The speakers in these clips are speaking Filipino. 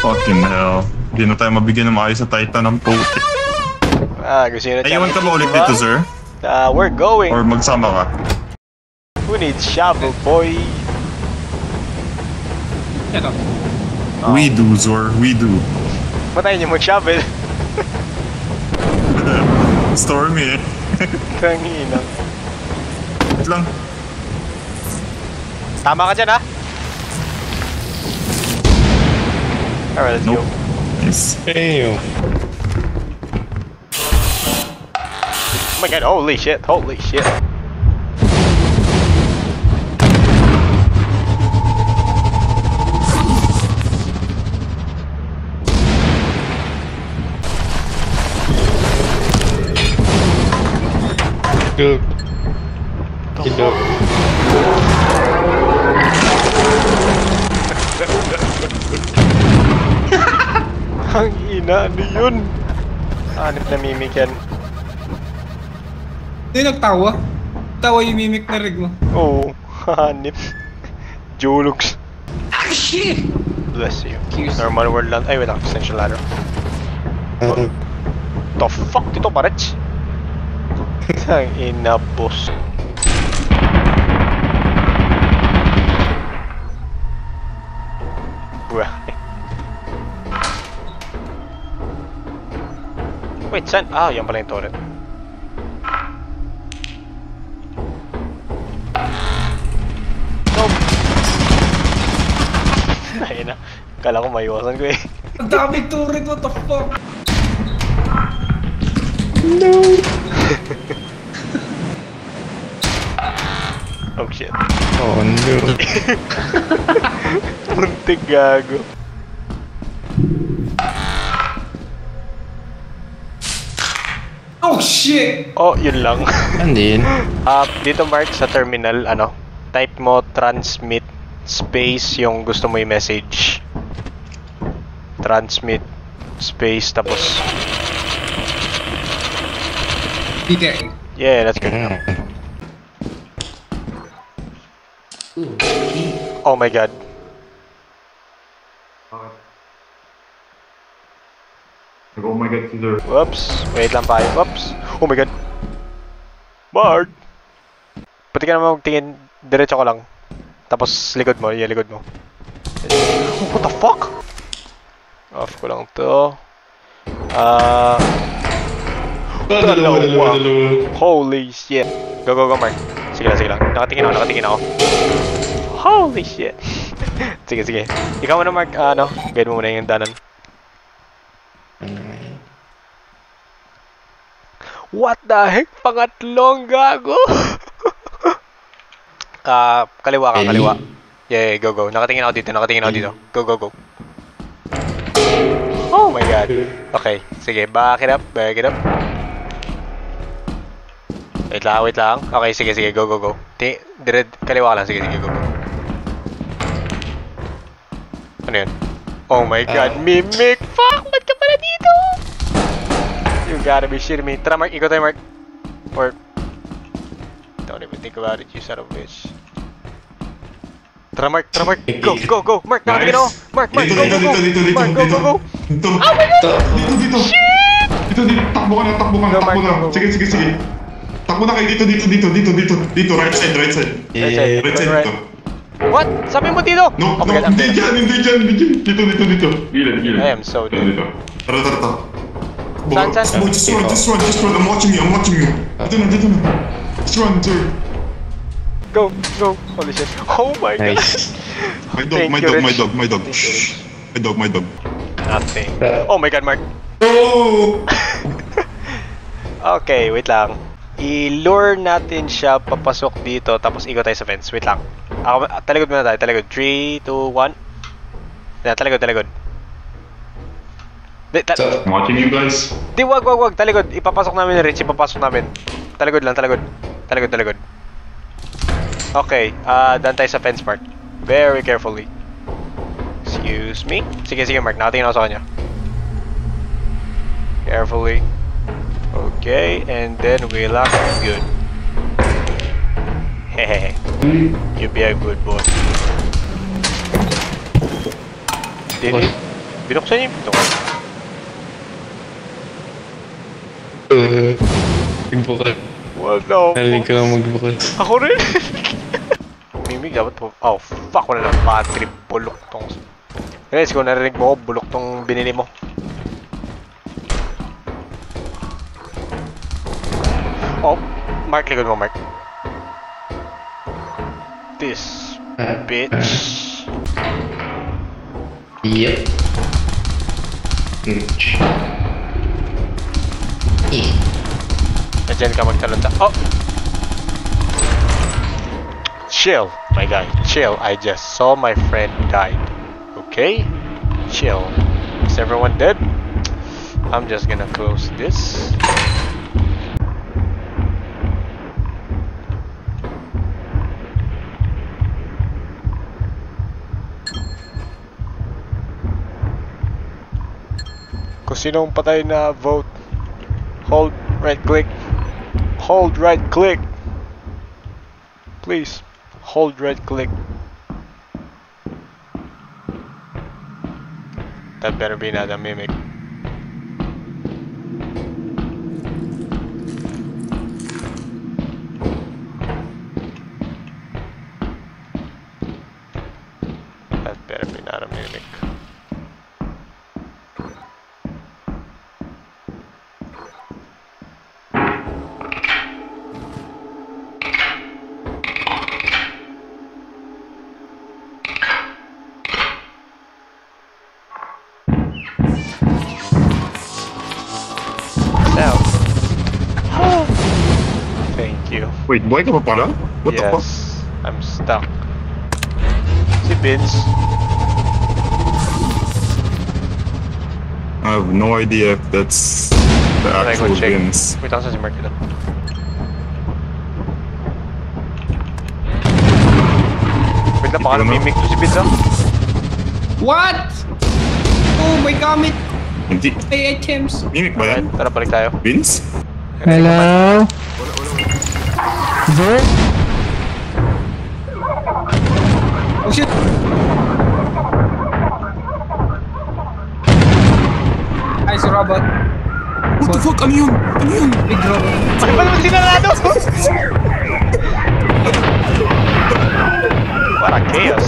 Fucking hell. Hindi na tayo mabigyan ng maayos sa Titan ng putik. Gusto nyo na Ayawan ka ba ulit dito, sir? We're going. Or magsama ka? Who needs shovel, boy? Ito. We do, Zor. We do. Patayin niyo mag-shovel. Stormy eh. Tangina. Wait lang. Tama ka dyan, ha? Alright, let's go. Nice. Damn. Oh my god, holy shit, holy shit. Good. Good. Ang ina, ano yun? Hanip na mimik yan. Hindi nagtawa. Tawa yung mimic na rig mo. Oo, hanip. Julugs. Ah, shit! Bless you. Normal world land. Ay, wait lang. Essential ladder. The fuck? Dito ba, Rich? Ang ina, boss. Bruh. Wait, saan? Yan pala yung turret. Nope. Ayun na. Kala ko maiwasan ko eh. Ang dami turret, what the fuck? No! Oh shit. Oh no. Muntik gago. Oh shit! Oh, yun lang. Andin. Dito Mark, sa terminal, type mo transmit space yung gusto mo yung message. Transmit space, tapos... Dito. Yeah, that's good. Oh my god. Oh my god, Caesar. Whoops. Wait lang tayo. Whoops. Oh my god. Bard! Pati ka naman magtingin. Diretso ko lang. Tapos likod mo. Yeah, likod mo. What the fuck? Off ko lang to. Dalawa. Holy shit. Go, go, go, Mark. Sige lang, sige lang. Nakatingin ako, nakatingin ako. Holy shit. Sige, sige. Ikaw mo na, Mark. Guide mo muna yung danan. What the heck? Pangatlong gago! Kaliwa ka, kaliwa. Yeah, go, go. Nakatingin ako dito, nakatingin ako dito. Go, go, go. Oh my god. Okay, sige. Back it up, back it up. Wait lang, wait lang. Okay, sige, sige. Go, go, go. Kaliwa ka lang. Sige, sige, go, go. Ano yun? Oh my god, Mimic! Fuck! Ba't ka pala dito? You gotta be shitting me. Tara, Mark. Ikaw tayo, Mark. Or... Don't even think about it, you son of a bitch. Tara, Mark. Tara, Mark. Go, go, go. Mark, nakatingin ako. Mark, Mark, go, go, go. Mark, go, go, go. Dito. Oh my god! Dito. Shit! Dito. Takbo ka na, takbo ka na, takbo na. Sige, sige, sige. Takbo na kayo dito. Right side. Right side. Right side dito. What? Sabi mo dito? No, Oh my god, I'm hindi dead. dyan. Dito. Gilid. I am so dead. Dito. Tara. Saan? Just run. I'm watching you. Dito na. Just run, sir. Go. Holy shit. Oh my god. My dog. Shh. My dog. Nothing. Oh my god, Mark. Oh! Okay, wait lang. I-lure natin siya papasok dito, tapos ikot tayo sa fence. Wait lang. Taligod muna tayo. Taligod. 3, 2, 1. Yeah, taligod. I'm watching you guys. Di, wag. Taligod. Ipapasok namin ni Rich. Taligod lang. Taligod. Okay. Daan tayo sa fence, Mark. Very carefully. Excuse me. Sige, Mark. Nakatingin ako sa kanya. Carefully. Okay. And then we lock. Good. Hehehe. You be a good boy. Did he? Binuksan niyo yung pinto ko. Magbukas. What the Narinig fuck? ko lang magbukas. Ako rin! Mimig, dapat po. Oh, fuck, wala lang battery. Bulok tong... Guys, kung narinig mo, bulok tong binili mo. Oh, Mark, likod mo, Mark. This bitch. Yep. Bitch. Nandiyan ka magtalon. Oh! Chill, my guy. Chill. I just saw my friend died. Okay? Chill. Is everyone dead? I'm just gonna close this. Kung sinong patay na vote, hold right click. Hold right click. Please, hold right click. That better be not a mimic. That better be not a mimic. Now. Thank you. Wait, buhay ka pa pala? What the fuck? Yes, I'm stuck. Si Vince. I have no idea if that's the Can I go actual check? Vince. Wait, ako sa si Mark dito. Wait lang, baka Ito na. namimik to si Vince ah. What? Oh my god, Hindi. may items. Mimic ba Alright, yan? tara balik tayo. Vince? Hello? There? Oh shit. Ay, si robot. What the fuck? Ano yun? Ano yun? Big robot. Bakit ba naman sinarado? What a chaos.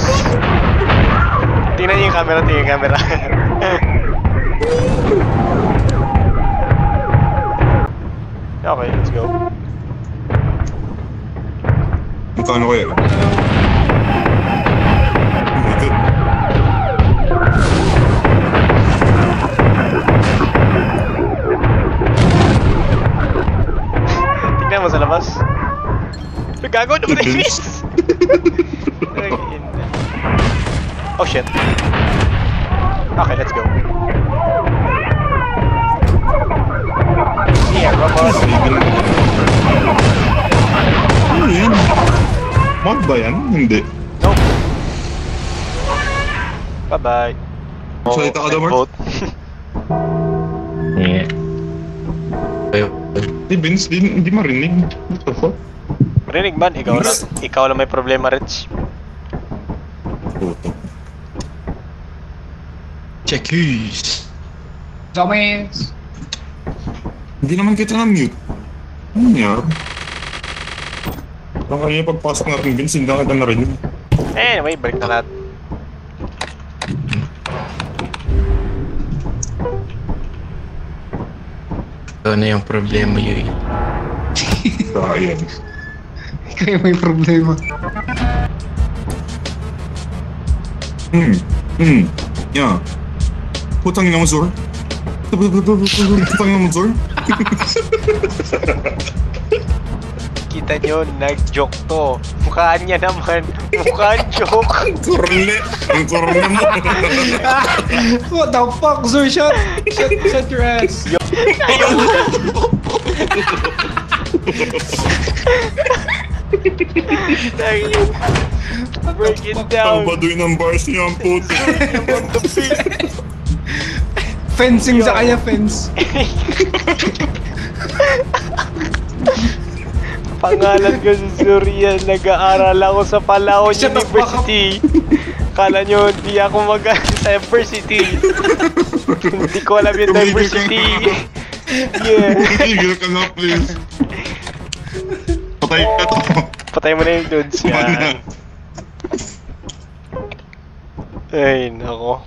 Tingnan niyo yung camera, tingnan yung camera. Okay, let's go. Magkano kaya? Ito. Tingnan mo sa labas. Gago naman na Vince. Oh shit. Okay, let's go. Yeah, robot. Ano yan? Mod ba yan? Hindi. Nope. Bye-bye. Salita ka daw, Mark? Vote. Yeah. Ayo. Di Vince, hindi marinig. What the fuck? Marinig man, ikaw lang may problema, Rich. Puto. Checkers. Dumbass. Hindi naman kita na-mute. Ano nangyari? Baka yung pagpasok natin, Vince, hindi na kita narinig. Anyway, balik na natin. Ito na yung problema yun. Sayang. Kaya may problema. Yeah. Putang ina mo, Zor. Putang ina mo, Zor. Kita nyo, nag-joke to. Mukhaan niya naman. Mukhaan joke. Korne. Ang korne mo. What the fuck, Zur? Shut your ass. Break it Ang down. baduy ng bars niya ang puto. Fencing sa kanya, fence. Pangalan ko si Surya, nag-aaral ako sa Palawan Shut the fuck up. University. Kala nyo hindi ako mag Diversity! Hindi ko alam yung diversity! Yeah! Tigil ka na, please. Patay ka to. Patay mo na yung dudes. Yan. Ay, nako.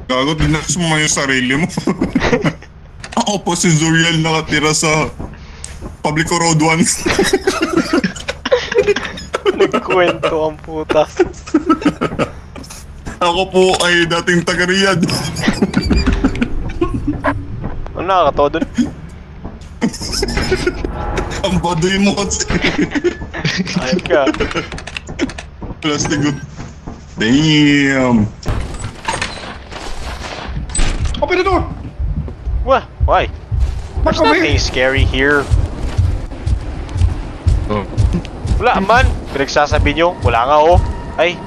Gago, dinakas mo yung sarili mo. Ako po si Zuriel nakatira sa Publico Road 1. Nagkwento ang puta. Ako po ay dating taga-Riyadh. Ano nakakatawa dun? Ang baduy mo kasi. Ayun ka. Plastic good. Damn. Open the door! What? Why? Back There's over here! nothing scary here. Oh. Wala man. Pinagsasabi nyo. Wala nga oh. Ay.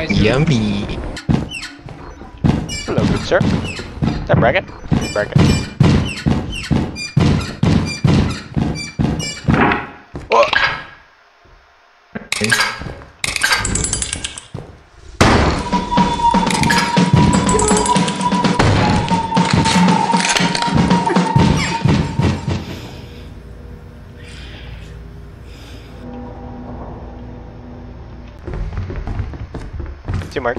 Yummy. Hello, good sir. Is that bracket? Bracket. Oh. Si Mark.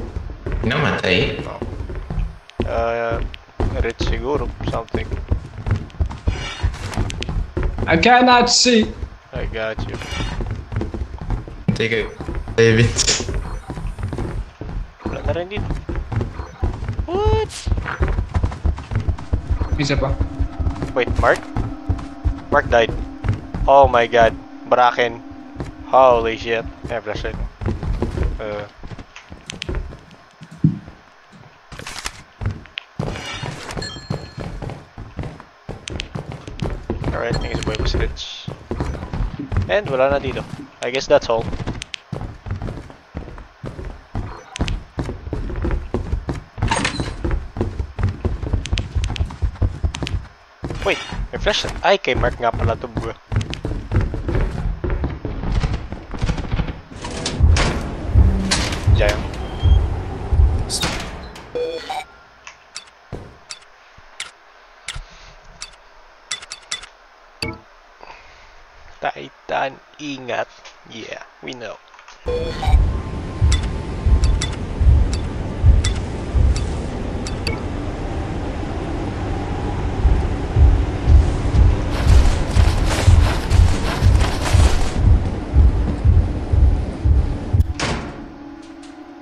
Namatay. Rich siguro. Something. I cannot see! I got you. Teka. David. Wala na rin dito. What? Isa pa. Wait, Mark? Mark died. Oh my god. Bracken. Holy shit. I have flashlight. Alright, thank you boy was rich. And wala na dito. I guess that's all. Wait, may flashlight. Ay, kay Mark nga pala to bro. Diyan. Titan, ingat. Yeah, we know.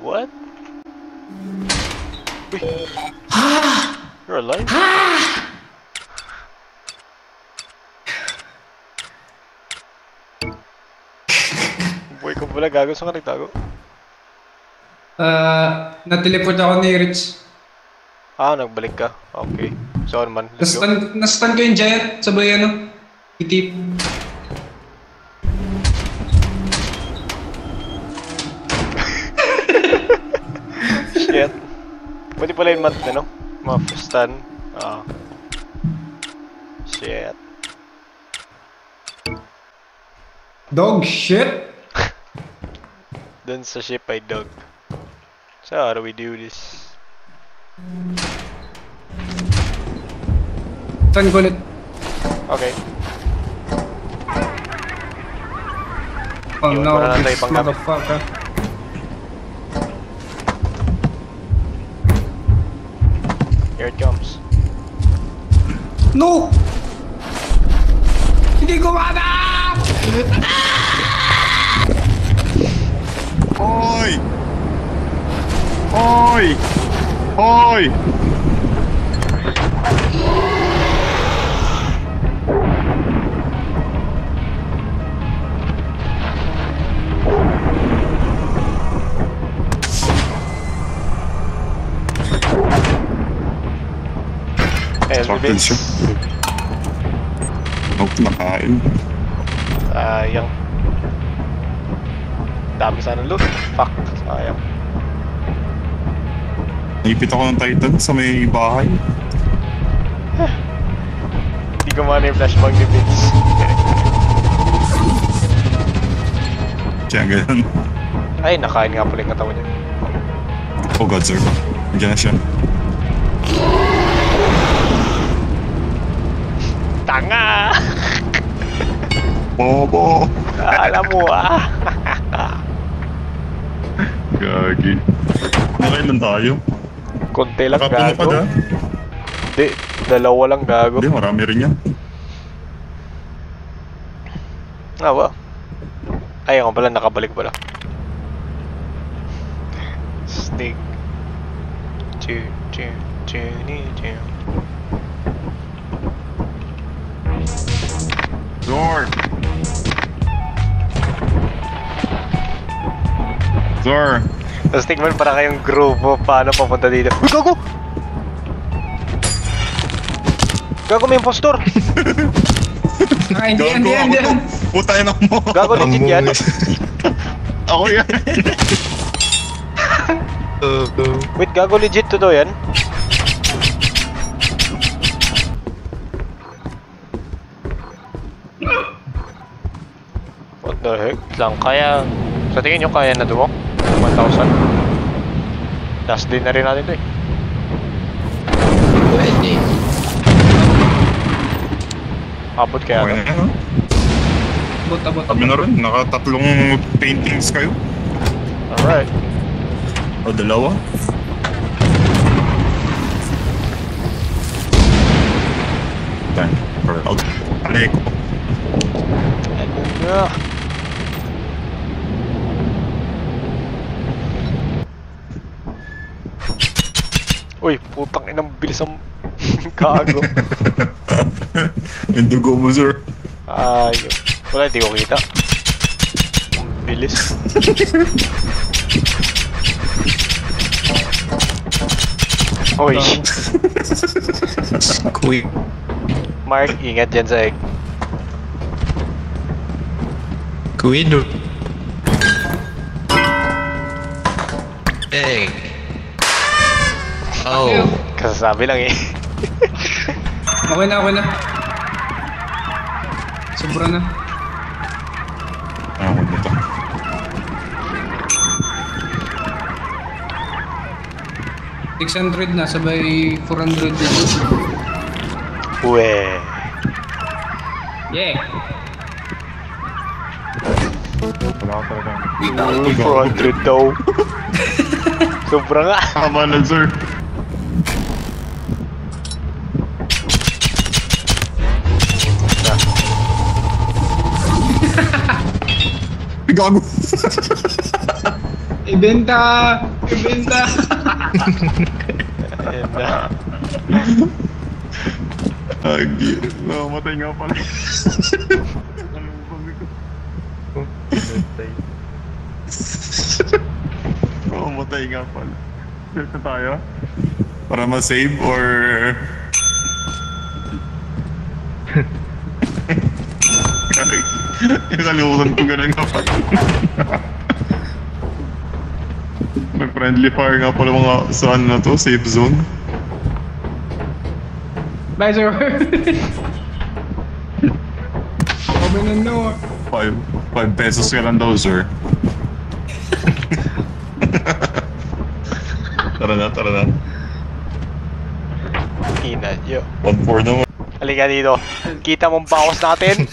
What? Wait. You're alive? Boy ko pala, gago. Saan ka nagtago? Na-teleport ako ni Rich. Ah, nagbalik ka. Okay. So naman, let's go. Nastan ko yung giant sabay ano. Itip. Shit. Pwede pala yung ano? Stun. Ah. Shit. Dog shit! Dun sa ship ay dog. So how do we do this? Saan ko ulit? Okay. Oh Iwan no, ko na lang tayo this pang gamit. motherfucker. Here it comes. No! Hindi gumana! Hoy! Hoy! Hoy! Hey, Sorted siya. Nope, nakain. Sayang. Dami sana loot. Fuck. Sayang. Naipit ako ng Titan sa may bahay. Hindi ko mana yung flashbang ni Vince. Siya ganun. Ay, nakain nga pala yung katawan niya. Oh god, sir. Nandiyan na siya. Tanga! Bobo! Alam mo ah. Gagi. Nakailan tayo? Konti lang Nakapuno ka gago. na? Hindi, dalawa lang gago. Hindi, marami rin yan. Ah, wow. Ay, ako pala, nakabalik pala. Sneak. Chu, chu, chu, ni, chu. Zor! Zor! Tapos tingnan para kayong grupo paano papunta dito. Uy, gago! Gago, may impostor! Hindi Gago yan. ako to. Putay na mo. Gago, legit yan. Ako yan. Wait, gago, legit to do yan? What the heck? Lang kaya... Sa tingin nyo kaya na dumo? 1,000? Last day na rin natin to eh. Pwede. Abot kaya Okay to. na yan, oh. Abot. Sabi na rin, nakatatlong paintings kayo. Alright. O dalawa. Time for out. Aleko. Ano nga? Uy, putang inang bilis ang gago. Yung dugo mo, sir. Ayun. Wala, hindi ko kita. Ang bilis. Uy, Quick. Mark, ingat dyan sa egg. Kuido. Egg. Oh. Kasasabi lang eh. Okay na. Sobra na. Ako nito. $600 na, sabay 400 na. Uwe. Yeah! Wala ka talaga. 400 daw. Sobra nga. Tama lang, sir. Gago. Ibenta! Ayan na. Agi. Namatay nga pala. Namatay nga pala. Sir tayo? Para ma-save or... Nakalimutan ko ganun nga pala. May friendly fire nga pala mga sa ano na to, safe zone. Bye, sir! Open the door. 5 pesos ka lang daw, sir. Tara na. Inadyo. 1-4 naman. Halika dito. Kita mong bawas natin.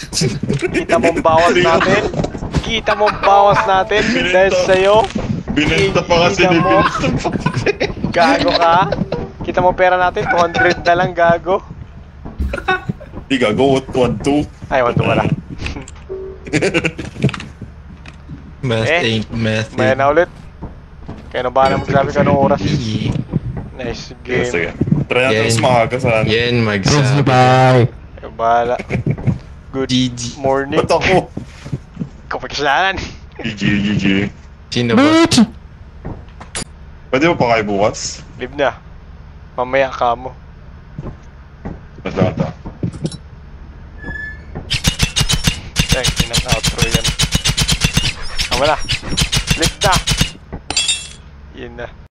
Kita mong bawas natin. Kita mong bawas natin. Dahil sa'yo. Binenta pa kasi Kita ni mo. Gago ka. Kita mo pera natin. 200 na lang, gago. Di gago, 1-2. Ay, 1 wala. Math. Maya na ulit. Kaya na ba na magsabi ka ng oras? Yeah. Nice Sige. game. Try natin mas maaga sa ano. Yan, magsabi. Kaya bahala. Good GG. morning. Ba't ako? Kapagkasalanan. GG. Sino ba? Pwede mo pa kayo bukas? Live na. Mamaya ka mo. Basta. Thank you ng outro yan. Tama na. Live na. Yun na.